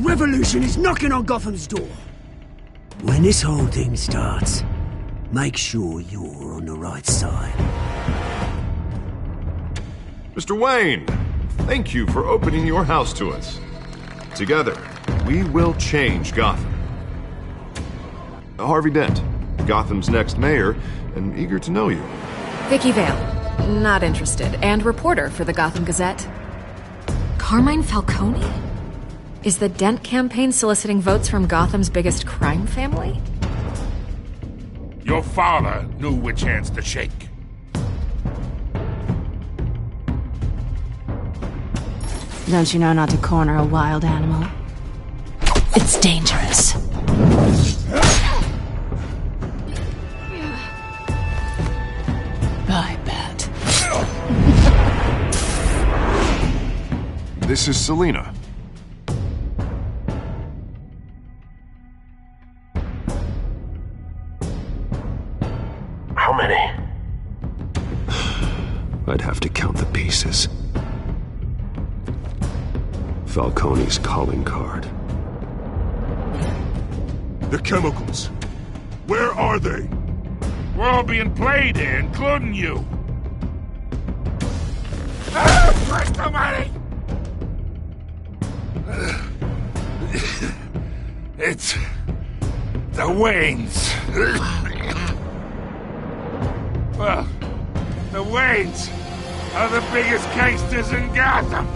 revolution is knocking on Gotham's door. When this whole thing starts, make sure you're on the right side. Mr. Wayne, thank you for opening your house to us. Together, we will change Gotham. Harvey Dent, Gotham's next mayor, and eager to know you. Vicky Vale, not interested, and reporter for the Gotham Gazette. Carmine Falcone? Is the Dent campaign soliciting votes from Gotham's biggest crime family? Your father knew which hands to shake. Don't you know not to corner a wild animal? It's dangerous. I bet. This is Selina. How many? I'd have to count the pieces. Falcone's calling card. The chemicals. Where are they? We're all being played here, including you. Christ almighty! It's the Waynes. Well, the Waynes are the biggest gangsters in Gotham.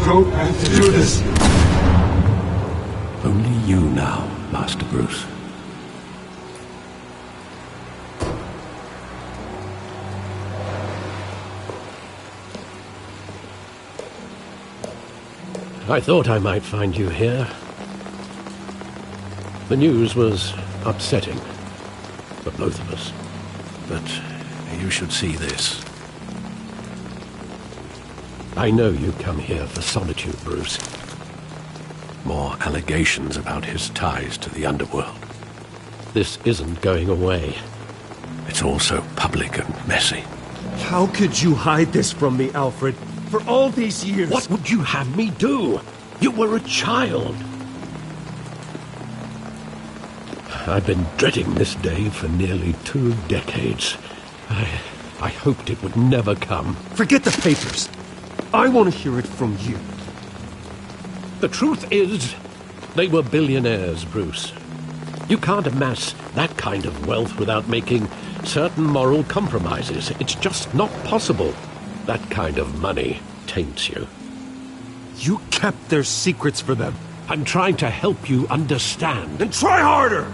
Don't have to do this. Only you now, Master Bruce. I thought I might find you here. The news was upsetting for both of us. But you should see this. I know you come here for solitude, Bruce. More allegations about his ties to the underworld. This isn't going away. It's all so public and messy. How could you hide this from me, Alfred? For all these years... What would you have me do? You were a child. I've been dreading this day for nearly 2 decades. I hoped it would never come. Forget the papers. I want to hear it from you. The truth is, they were billionaires, Bruce. You can't amass that kind of wealth without making certain moral compromises. It's just not possible. That kind of money taints you. You kept their secrets for them. I'm trying to help you understand. Then try harder!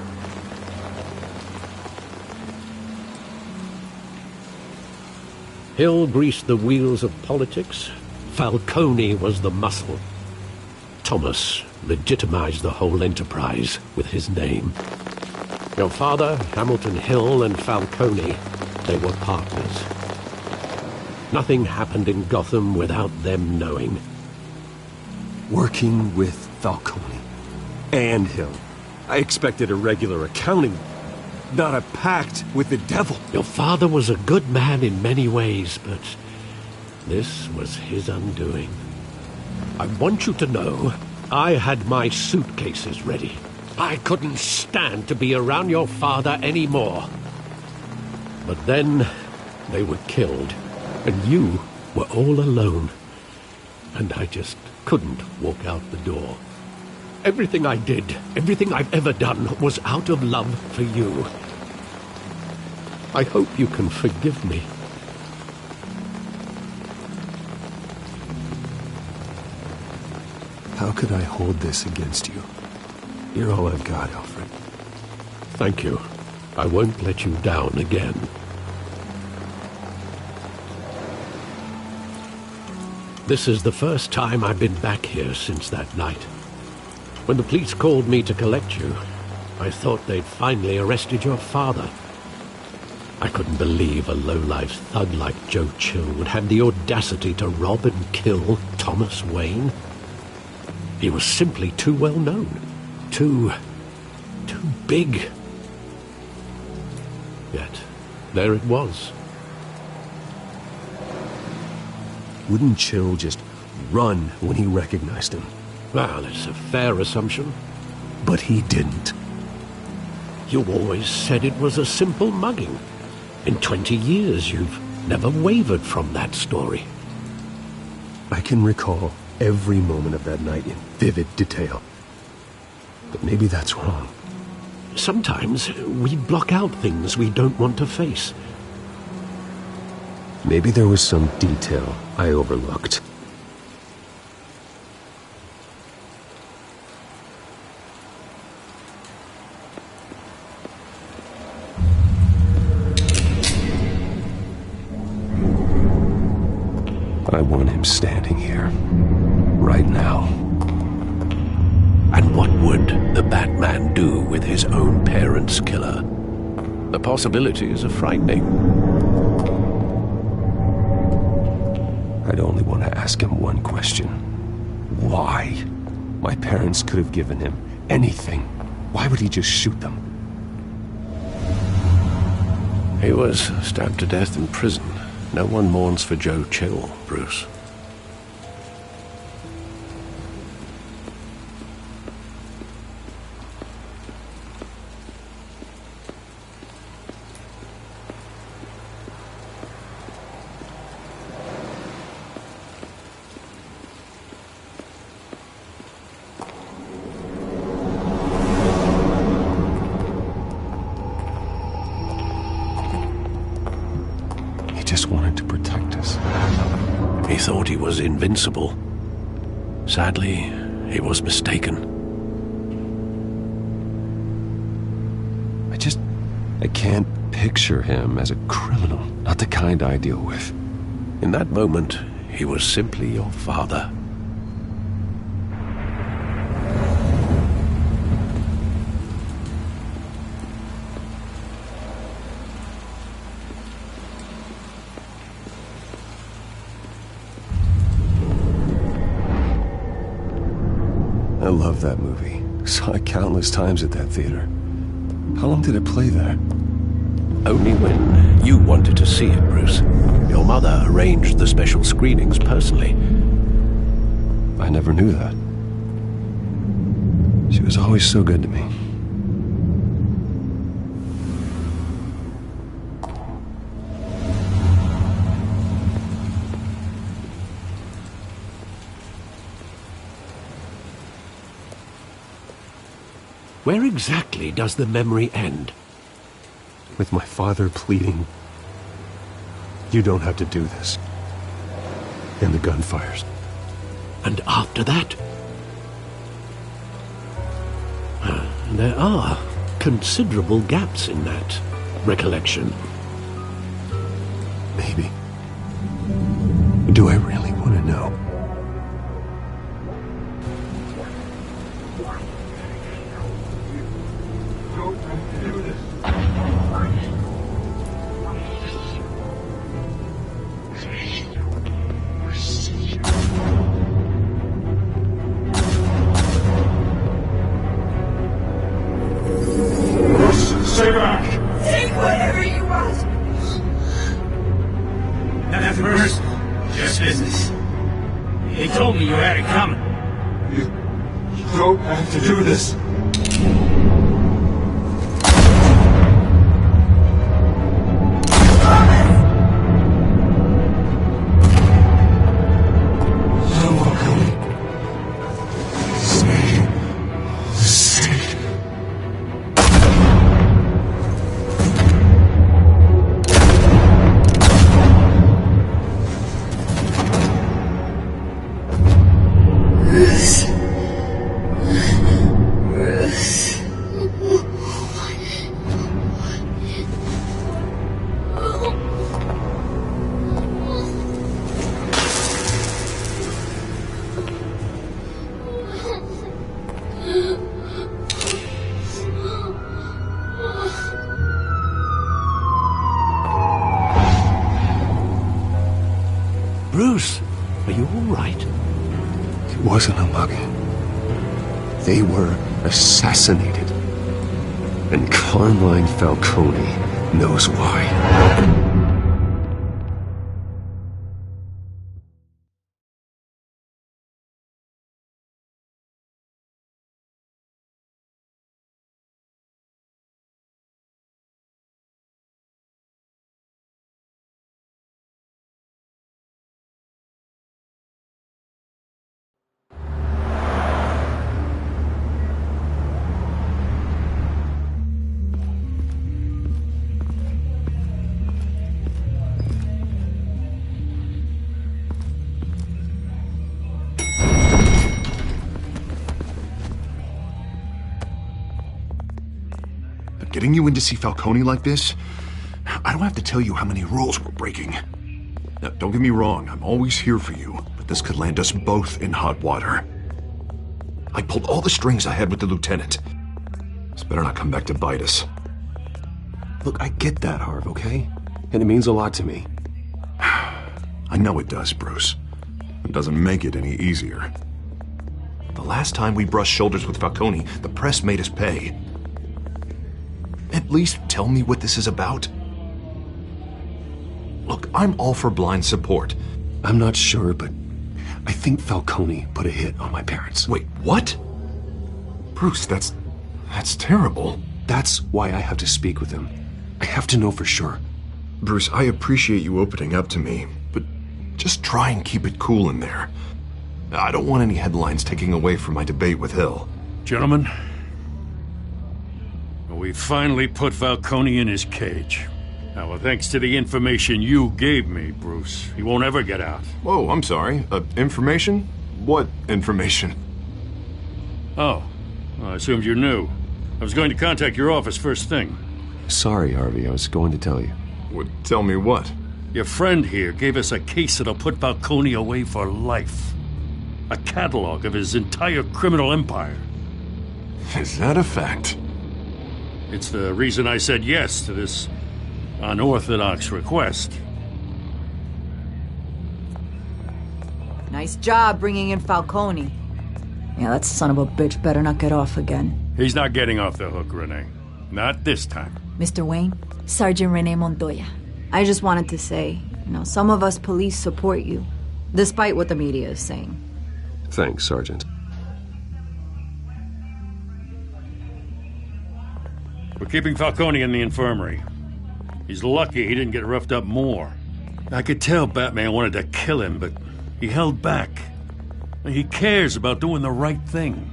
Hill greased the wheels of politics. Falcone was the muscle. Thomas legitimized the whole enterprise with his name. Your father, Hamilton Hill, and Falcone, they were partners. Nothing happened in Gotham without them knowing. Working with Falcone and Hill. I expected a regular accounting, not a pact with the devil. Your father was a good man in many ways, but this was his undoing. I want you to know, I had my suitcases ready. I couldn't stand to be around your father anymore. But then, they were killed, and you were all alone. And I just couldn't walk out the door. Everything I did, everything I've ever done, was out of love for you. I hope you can forgive me. How could I hold this against you? You're all I've got, Alfred. Thank you. I won't let you down again. This is the first time I've been back here since that night. When the police called me to collect you, I thought they'd finally arrested your father. I couldn't believe a low-life thug like Joe Chill would have the audacity to rob and kill Thomas Wayne. He was simply too well known. Too big. Yet, there it was. Wouldn't Chill just run when he recognized him? Well, it's a fair assumption. But he didn't. You always said it was a simple mugging. In 20 years, you've never wavered from that story. I can recall every moment of that night in vivid detail. But maybe that's wrong. Sometimes we block out things we don't want to face. Maybe there was some detail I overlooked. I want him standing here, right now. And what would the Batman do with his own parents' killer? The possibilities are frightening. I'd only want to ask him one question. Why? My parents could have given him anything. Why would he just shoot them? He was stabbed to death in prison. No one mourns for Joe Chill, Bruce. Just wanted to protect us. He thought he was invincible. Sadly, he was mistaken. I can't picture him as a criminal. Not the kind I deal with. In that moment, he was simply your father. I love that movie. Saw it countless times at that theater. How long did it play there? Only when you wanted to see it, Bruce. Your mother arranged the special screenings personally. I never knew that. She was always so good to me. Where exactly does the memory end? With my father pleading, "You don't have to do this." And the gun fires. And after that? There are considerable gaps in that recollection. Maybe. Do I really want to know? Stay back! Take whatever you want! Nothing personal, just business. They told me you had it coming. You don't have to do this. Bruce, are you all right? It wasn't a mugging. They were assassinated. And Carmine Falcone knows why. Getting you in to see Falcone like this? I don't have to tell you how many rules we're breaking. Now, don't get me wrong, I'm always here for you, but this could land us both in hot water. I pulled all the strings I had with the lieutenant. This better not come back to bite us. Look, I get that, Harv, okay? And it means a lot to me. I know it does, Bruce. It doesn't make it any easier. The last time we brushed shoulders with Falcone, the press made us pay. At least tell me what this is about. Look, I'm all for blind support. I'm not sure, but I think Falcone put a hit on my parents. Wait, what? Bruce, that's terrible. That's why I have to speak with him. I have to know for sure. Bruce, I appreciate you opening up to me, but just try and keep it cool in there. I don't want any headlines taking away from my debate with Hill. Gentlemen, we finally put Falcone in his cage. Now, well, thanks to the information you gave me, Bruce, he won't ever get out. Whoa, I'm sorry. Information? What information? Oh, well, I assumed you knew. I was going to contact your office first thing. Sorry, Harvey, I was going to tell you. Would tell me what? Your friend here gave us a case that'll put Falcone away for life. A catalog of his entire criminal empire. Is that a fact? It's the reason I said yes to this unorthodox request. Nice job bringing in Falcone. Yeah, that son of a bitch better not get off again. He's not getting off the hook, Renee. Not this time. Mr. Wayne, Sergeant Renee Montoya. I just wanted to say, some of us police support you, despite what the media is saying. Thanks, Sergeant. We're keeping Falcone in the infirmary. He's lucky he didn't get roughed up more. I could tell Batman wanted to kill him, but he held back. He cares about doing the right thing.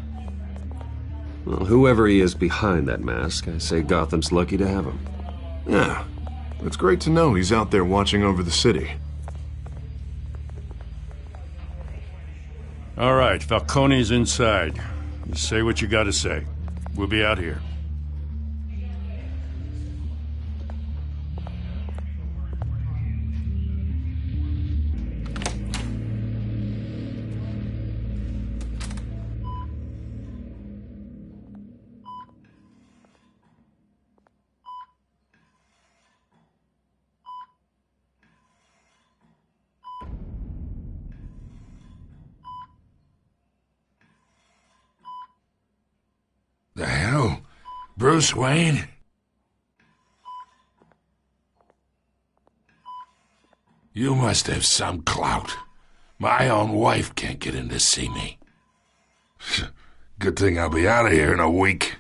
Well, whoever he is behind that mask, I say Gotham's lucky to have him. Yeah, it's great to know he's out there watching over the city. All right, Falcone's inside. You say what you gotta say. We'll be out here. The hell? Bruce Wayne? You must have some clout. My own wife can't get in to see me. Good thing I'll be out of here in a week.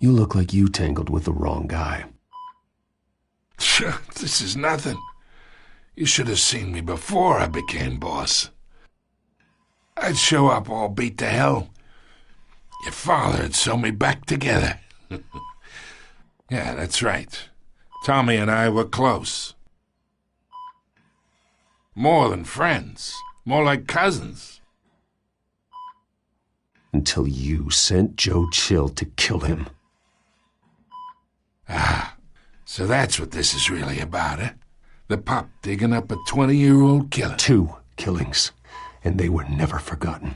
You look like you tangled with the wrong guy. This is nothing. You should have seen me before I became boss. I'd show up all beat to hell. Your father had sewn me back together. Yeah, that's right. Tommy and I were close. More than friends. More like cousins. until you sent Joe Chill to kill him. Ah, so that's what this is really about, eh? The pup digging up a 20-year-old killer. 2 killings, and they were never forgotten.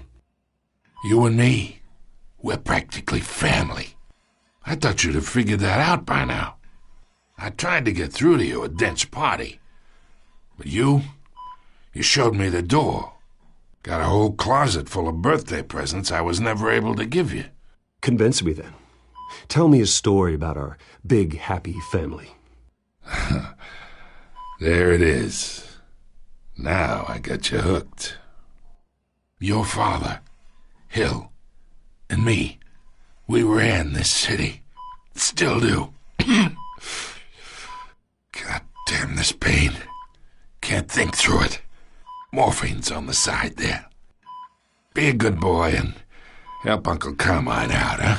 You and me, we're practically family. I thought you'd have figured that out by now. I tried to get through to you at Dent's party. But you showed me the door. Got a whole closet full of birthday presents I was never able to give you. Convince me then. Tell me a story about our big, happy family. There it is. Now I got you hooked. Your father, Hill, and me, we ran this city. Still do. God damn this pain. Can't think through it. Morphine's on the side there. Be a good boy and help Uncle Carmine out, huh?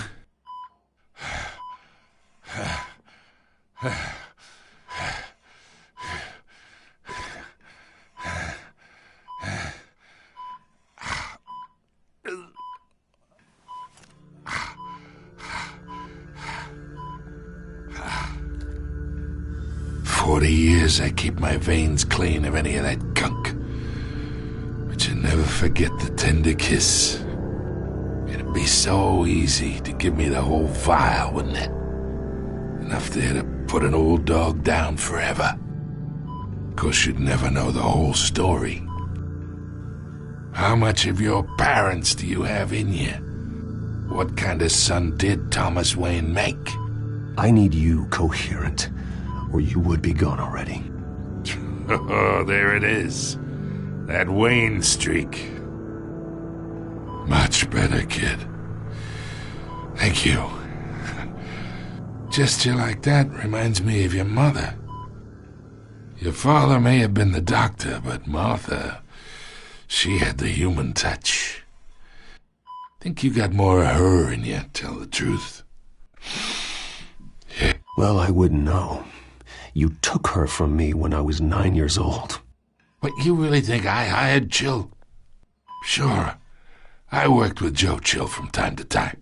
40 years I keep my veins clean of any of that gunk. But you never forget the tender kiss. It'd be so easy to give me the whole vial, wouldn't it? Enough there to put an old dog down forever. Of course, you'd never know the whole story. How much of your parents do you have in you? What kind of son did Thomas Wayne make? I need you coherent, or you would be gone already. Oh, there it is. That Wayne streak. Much better, kid. Thank you. Gesture like that reminds me of your mother. Your father may have been the doctor, but Martha, she had the human touch. Think you got more of her in you, tell the truth. Yeah. Well, I wouldn't know. You took her from me when I was 9 years old. What, you really think I hired Chill? Sure. I worked with Joe Chill from time to time.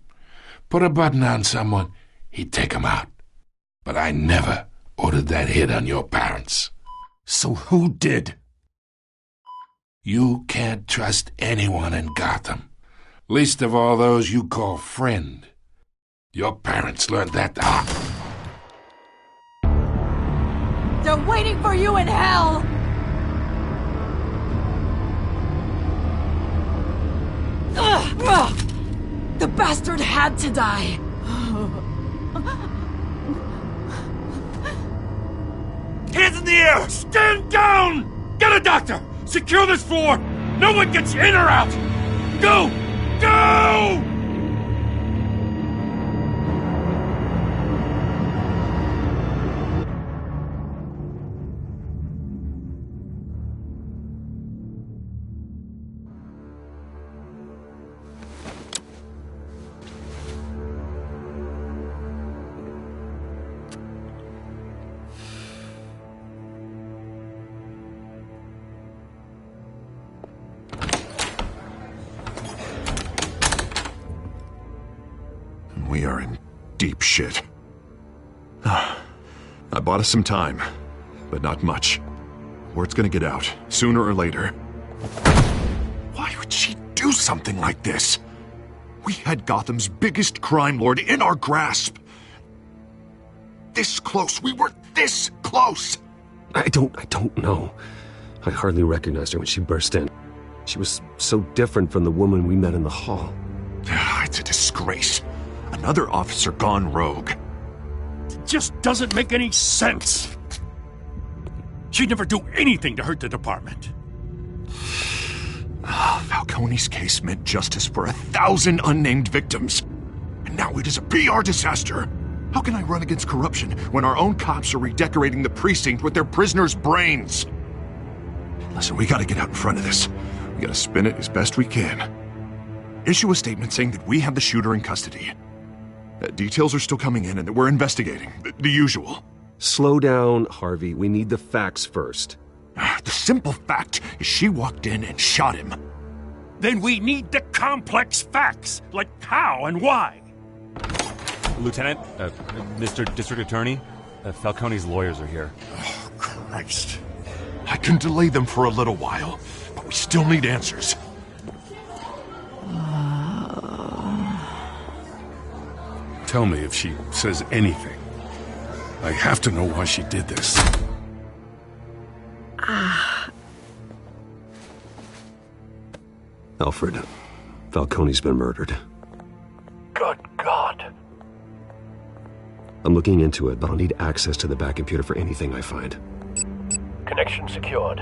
Put a button on someone, he'd take him out. But I never ordered that hit on your parents. So who did? You can't trust anyone in Gotham. Least of all those you call friend. Your parents learned that. They're waiting for you in hell! The bastard had to die! Hands in the air! Stand down! Get a doctor! Secure this floor! No one gets in or out! Go! Go! We are in deep shit. I bought us some time, but not much. Word's gonna get out, sooner or later. Why would she do something like this? We had Gotham's biggest crime lord in our grasp. This close. We were this close. I don't know. I hardly recognized her when she burst in. She was so different from the woman we met in the hall. It's a disgrace. Another officer gone rogue. It just doesn't make any sense. She'd never do anything to hurt the department. Falcone's case meant justice for 1,000 unnamed victims. And now it is a PR disaster. How can I run against corruption when our own cops are redecorating the precinct with their prisoners' brains? Listen, we gotta get out in front of this. We gotta spin it as best we can. Issue a statement saying that we have the shooter in custody. Details are still coming in and that we're investigating. The usual. Slow down, Harvey. We need the facts first. The simple fact is she walked in and shot him. Then we need the complex facts, like how and why. Lieutenant, Mr. District Attorney, Falcone's lawyers are here. Oh, Christ. I can delay them for a little while, but we still need answers. Tell me if she says anything. I have to know why she did this. Alfred, Falcone's been murdered. Good God. I'm looking into it, but I'll need access to the back computer for anything I find. Connection secured.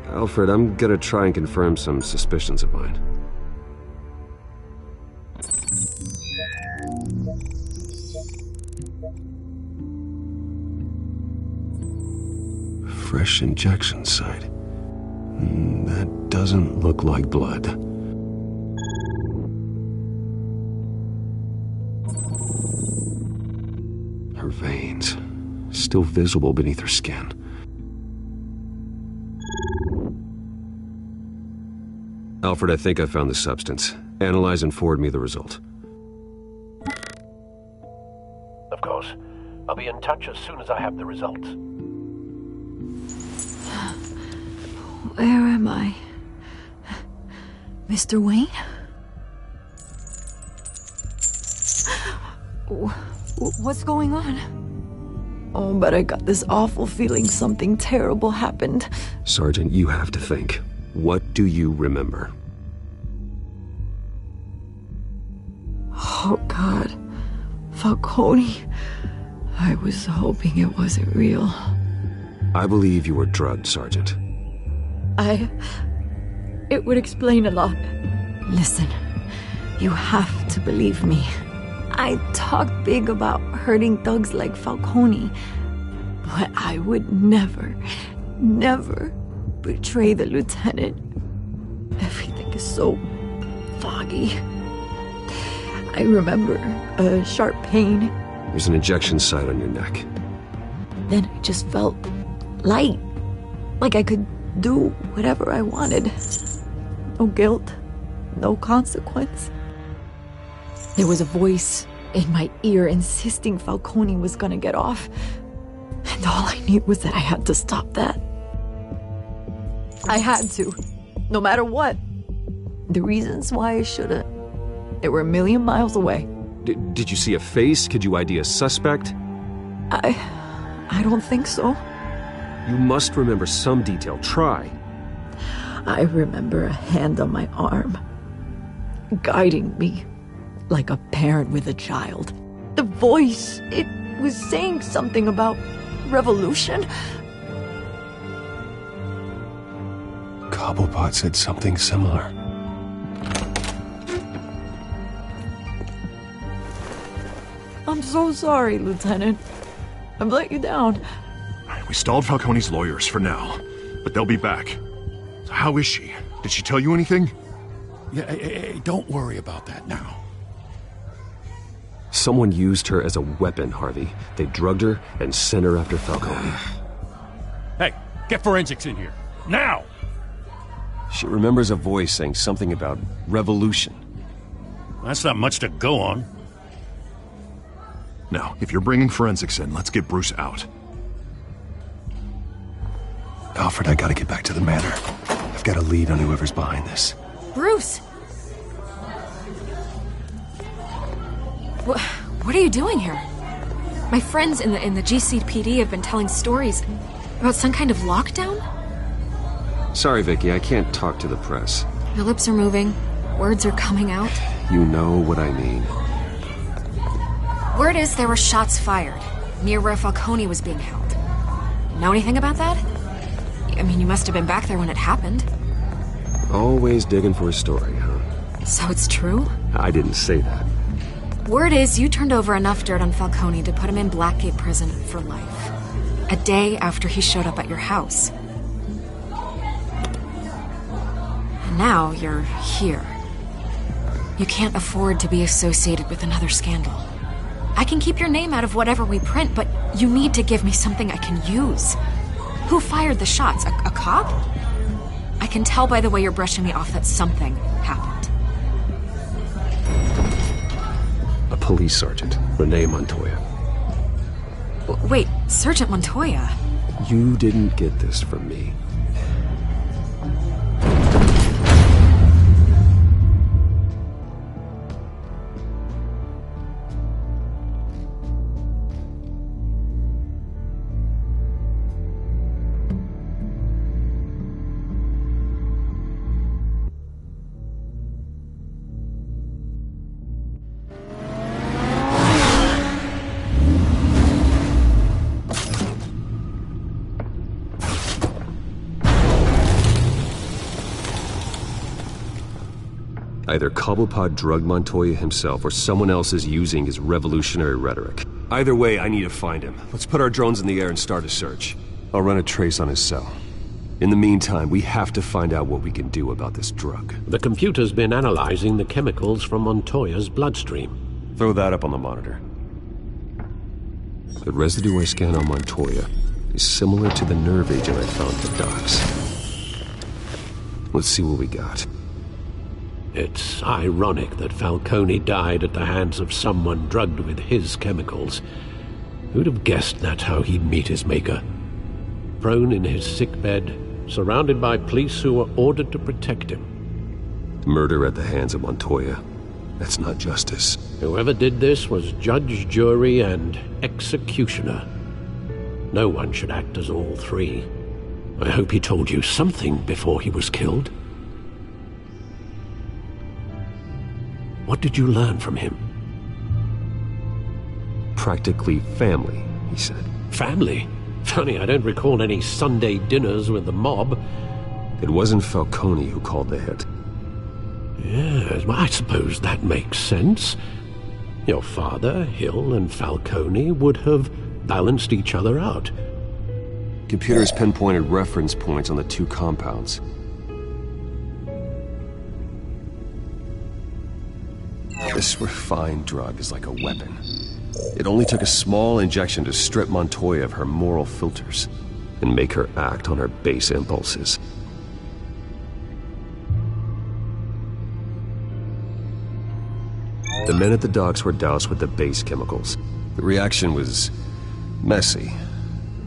Alfred, I'm gonna try and confirm some suspicions of mine. Fresh injection site. That doesn't look like blood. Her veins, still visible beneath her skin. Alfred, I think I found the substance. Analyze and forward me the result. Of course. I'll be in touch as soon as I have the results. Where am I? Mr. Wayne? What's going on? Oh, but I got this awful feeling something terrible happened. Sergeant, you have to think. What do you remember? Oh, God. Falcone. I was hoping it wasn't real. I believe you were drugged, Sergeant. It would explain a lot. Listen, you have to believe me. I talked big about hurting thugs like Falcone, but I would never betray the lieutenant. Everything is so foggy. I remember a sharp pain. There's an injection site on your neck. Then I just felt light, like I could do whatever I wanted. No guilt, no consequence. There was a voice in my ear insisting Falcone was gonna get off. And all I knew was that I had to stop that. I had to, no matter what. The reasons why I shouldn't, they were a million miles away. Did you see a face? Could you ID a suspect? I don't think so. You must remember some detail. Try. I remember a hand on my arm, guiding me like a parent with a child. The voice, it was saying something about revolution. Cobblepot said something similar. I'm so sorry, Lieutenant. I've let you down. We stalled Falcone's lawyers for now, but they'll be back. So how is she? Did she tell you anything? Yeah, hey, don't worry about that now. Someone used her as a weapon, Harvey. They drugged her and sent her after Falcone. Hey, get forensics in here. Now! She remembers a voice saying something about revolution. That's not much to go on. Now, if you're bringing forensics in, let's get Bruce out. Alfred, I gotta get back to the manor. I've got a lead on whoever's behind this. Bruce! What are you doing here? My friends in the GCPD have been telling stories about some kind of lockdown? Sorry, Vicky, I can't talk to the press. Your lips are moving. Words are coming out. You know what I mean. Word is there were shots fired near where Falcone was being held. Know anything about that? I mean, you must have been back there when it happened. Always digging for a story, huh? So it's true? I didn't say that. Word is you turned over enough dirt on Falcone to put him in Blackgate Prison for life. A day after he showed up at your house. And now you're here. You can't afford to be associated with another scandal. I can keep your name out of whatever we print, but you need to give me something I can use. Who fired the shots? A cop? I can tell by the way you're brushing me off that something happened. A police sergeant, Renee Montoya. Wait, Sergeant Montoya? You didn't get this from me. Either Cobblepot drugged Montoya himself, or someone else is using his revolutionary rhetoric. Either way, I need to find him. Let's put our drones in the air and start a search. I'll run a trace on his cell. In the meantime, we have to find out what we can do about this drug. The computer's been analyzing the chemicals from Montoya's bloodstream. Throw that up on the monitor. The residue I scanned on Montoya is similar to the nerve agent I found at the docks. Let's see what we got. It's ironic that Falcone died at the hands of someone drugged with his chemicals. Who'd have guessed that's how he'd meet his maker? Prone in his sickbed, surrounded by police who were ordered to protect him. Murder at the hands of Montoya. That's not justice. Whoever did this was judge, jury, and executioner. No one should act as all three. I hope he told you something before he was killed. What did you learn from him? Practically family, he said. Family? Funny, I don't recall any Sunday dinners with the mob. It wasn't Falcone who called the hit. Yes, well, I suppose that makes sense. Your father, Hill, and Falcone would have balanced each other out. Computers pinpointed reference points on the two compounds. This refined drug is like a weapon. It only took a small injection to strip Montoya of her moral filters and make her act on her base impulses. The men at the docks were doused with the base chemicals. The reaction was messy.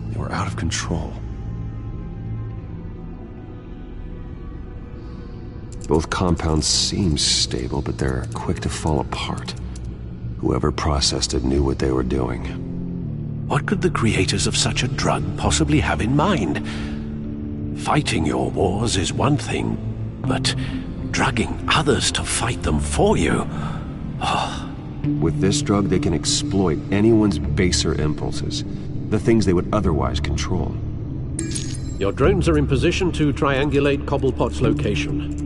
They were out of control. Both compounds seem stable, but they're quick to fall apart. Whoever processed it knew what they were doing. What could the creators of such a drug possibly have in mind? Fighting your wars is one thing, but drugging others to fight them for you? Oh. With this drug, they can exploit anyone's baser impulses, the things they would otherwise control. Your drones are in position to triangulate Cobblepot's location.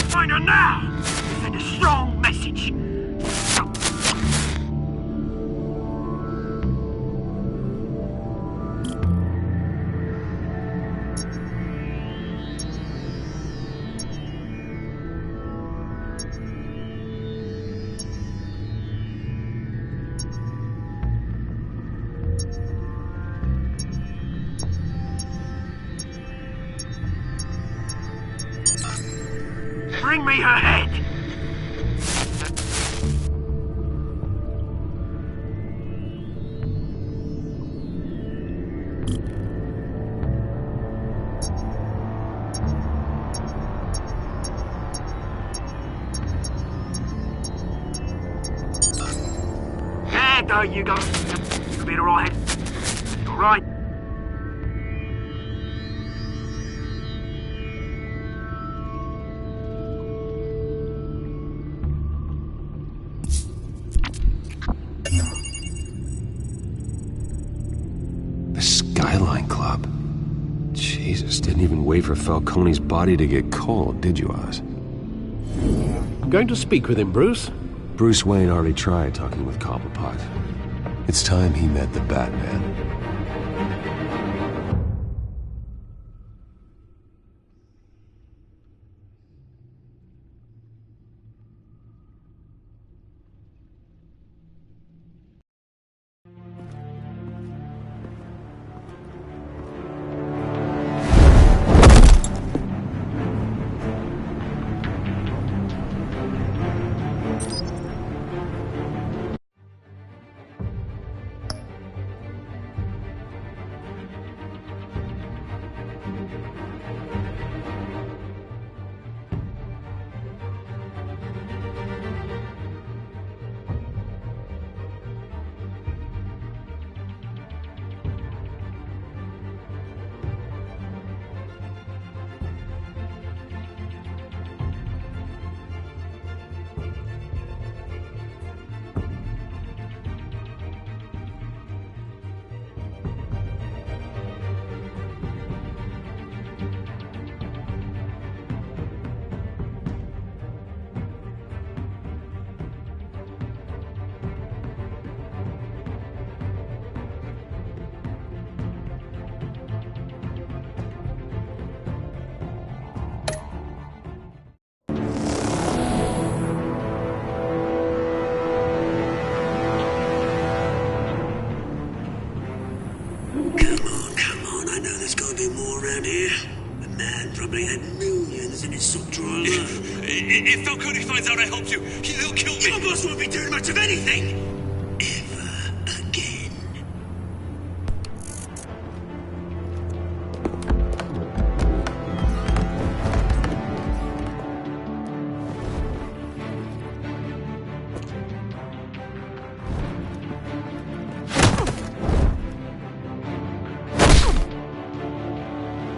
Find her now! Send a strong message. Bring me her head! There you go. You'll be alright. Alright. The Skyline Club. Just didn't even wait for Falcone's body to get cold, did you, Oz? Going to speak with him, Bruce? Bruce Wayne already tried talking with Cobblepot. It's time he met the Batman. If Falcone finds out I helped you, he'll kill me. Your boss won't be doing much of anything. Ever again.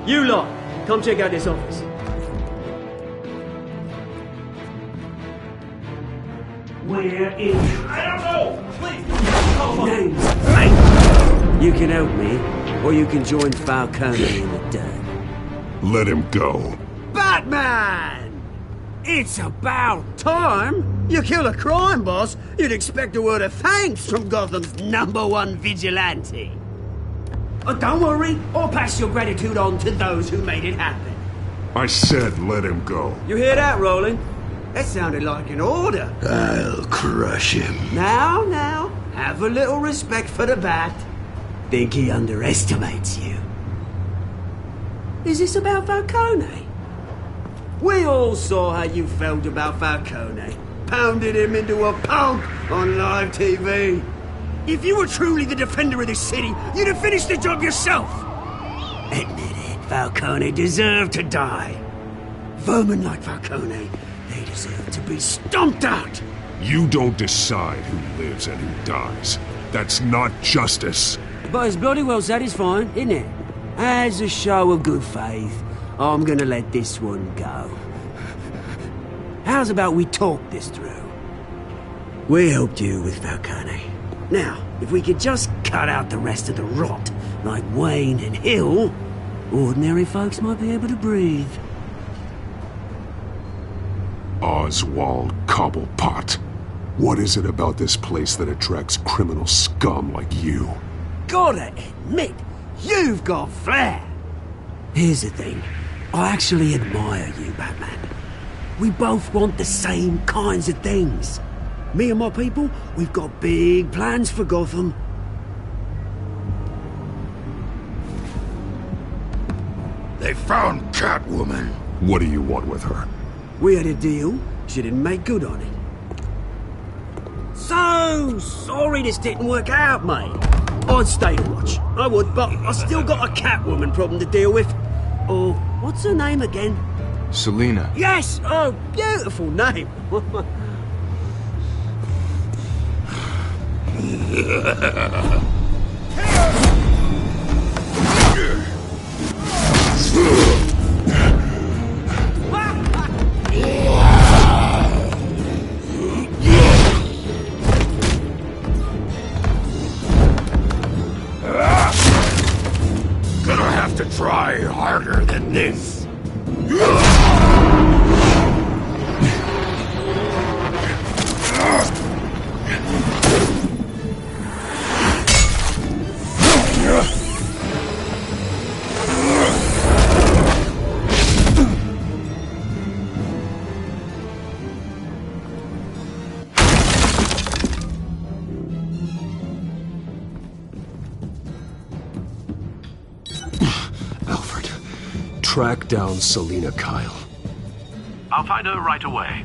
You lot, come check out this office. Where is... I don't know! Please! Names, mate! You can help me, or you can join Falcone in the dirt. Let him go. Batman! It's about time! You kill a crime boss, you'd expect a word of thanks from Gotham's #1 vigilante. Oh, don't worry, I'll pass your gratitude on to those who made it happen. I said let him go. You hear that, Roland? That sounded like an order. I'll crush him. Now, have a little respect for the Bat. Think he underestimates you. Is this about Falcone? We all saw how you felt about Falcone. Pounded him into a pulp on live TV. If you were truly the defender of this city, you'd have finished the job yourself. Admit it, Falcone deserved to die. Vermin like Falcone, they deserve to be stomped out. You don't decide who lives and who dies. That's not justice. But it's bloody well satisfying, isn't it? As a show of good faith, I'm gonna let this one go. How's about we talk this through? We helped you with Falcone. Now, if we could just cut out the rest of the rot, like Wayne and Hill, ordinary folks might be able to breathe. Oswald Cobblepot. What is it about this place that attracts criminal scum like you? Gotta admit, you've got flair. Here's the thing. I actually admire you, Batman. We both want the same kinds of things. Me and my people, we've got big plans for Gotham. They found Catwoman. What do you want with her? We had a deal. She didn't make good on it. So sorry this didn't work out, mate. I'd stay to watch. I would, but I still got a Catwoman problem to deal with. Oh, what's her name again? Selina. Yes! Oh, beautiful name. Gonna have to try harder than track down Selina Kyle. I'll find her right away.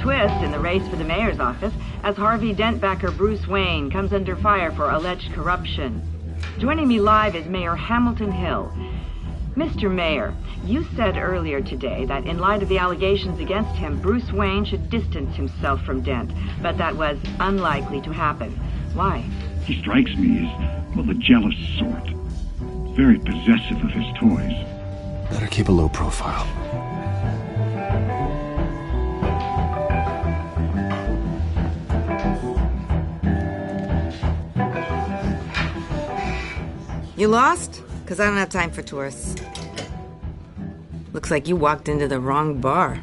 Twist in the race for the mayor's office as Harvey Dent backer Bruce Wayne comes under fire for alleged corruption. Joining me live is Mayor Hamilton Hill. Mr. Mayor, you said earlier today that in light of the allegations against him, Bruce Wayne should distance himself from Dent, but that was unlikely to happen. Why? He strikes me as, well, the jealous sort. Very possessive of his toys. Better keep a low profile. You lost? Because I don't have time for tourists. Looks like you walked into the wrong bar.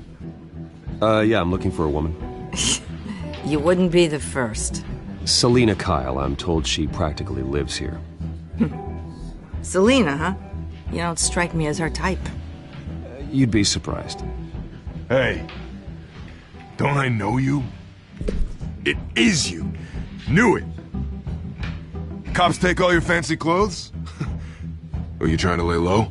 Yeah, I'm looking for a woman. You wouldn't be the first. Selina Kyle, I'm told she practically lives here. Selina, huh? You don't strike me as her type. You'd be surprised. Hey, don't I know you? It is you. Knew it. Cops take all your fancy clothes? Are you trying to lay low?